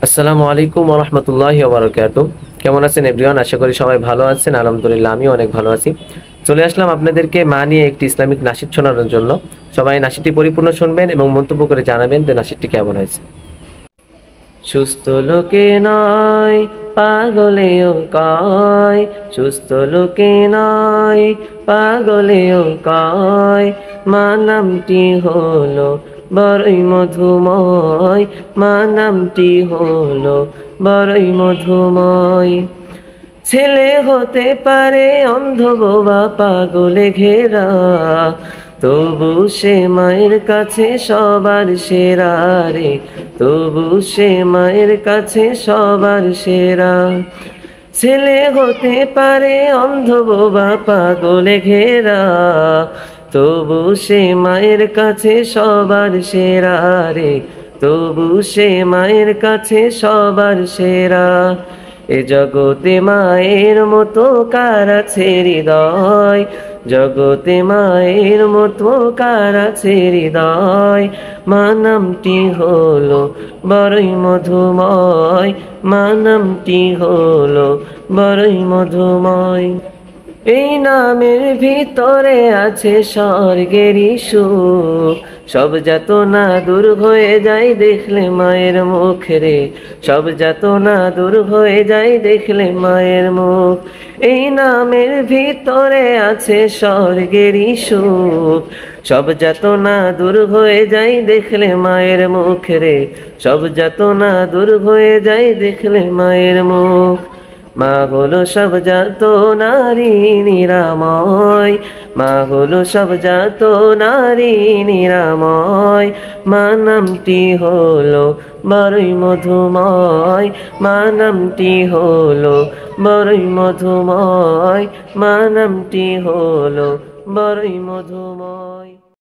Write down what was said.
আসসালামু আলাইকুম ওয়া রাহমাতুল্লাহি ওয়া বারাকাতুহু। কেমন আছেন এভরিওয়ান? আশা করি সবাই ভালো আছেন। আলহামদুলিল্লাহ আমিও অনেক ভালো আছি। চলে আসলাম আপনাদেরকে মা নিয়ে একটি ইসলামিক নাশিদ শোনানোর জন্য। সবাই নাশিদটি পরিপূর্ণ শুনবেন এবং মন্তব্য করে জানাবেন যে নাশিদটি কেমন হয়েছে। সুস্থ লোকে নয় পাগলেও কয়, সুস্থ লোকে নয় পাগলেও কয়, মা নামটি হলো বড়ই মধুময়, মা নামটি হলো বড়ই মধুময়। ছেলে হতে পারে অন্ধ বোবা পাগলে ঘেরা, তবু সে মায়ের কাছে সবার সেরা রে, তবু সে মায়ের কাছে সবার সেরা। ছেলে হতে পারে অন্ধ বোবা পাগলে ঘেরা, তবু সে মায়ের কাছে সবার সেরা রে, তবু সে মায়ের কাছে সবার সেরা। এ জগতে মায়ের মতো কার আছে হৃদয়, জগতে মায়ের মতো কার আছে হৃদয়, মা নামটি হলো বড়ই মধুময়, মা নামটি হলো বড়ই মধুময়। এই নামের ভিতরে আছে স্বর্গেরই সুখ, সব যাতনা দূর হয়ে যায় দেখলে মায়ের মুখ রে, সব যাতনা দূর হয়ে যায় দেখলে মায়ের মুখ। এই নামের ভিতরে আছে স্বর্গেরই সুখ, সব যাতনা দূর হয়ে যায় দেখলে মায়ের মুখ রে, সব যাতনা দূর হয়ে যায় দেখলে মায়ের মুখ। মা হলো সব জাত নারী নিরাময়, মা হলো সব জাত নারী নিরাময়, মা নামটি হলো বড়ই মধুময়, মা নামটি হলো বড়ই মধুময়, মা নামটি হলো বড়ই মধুময়।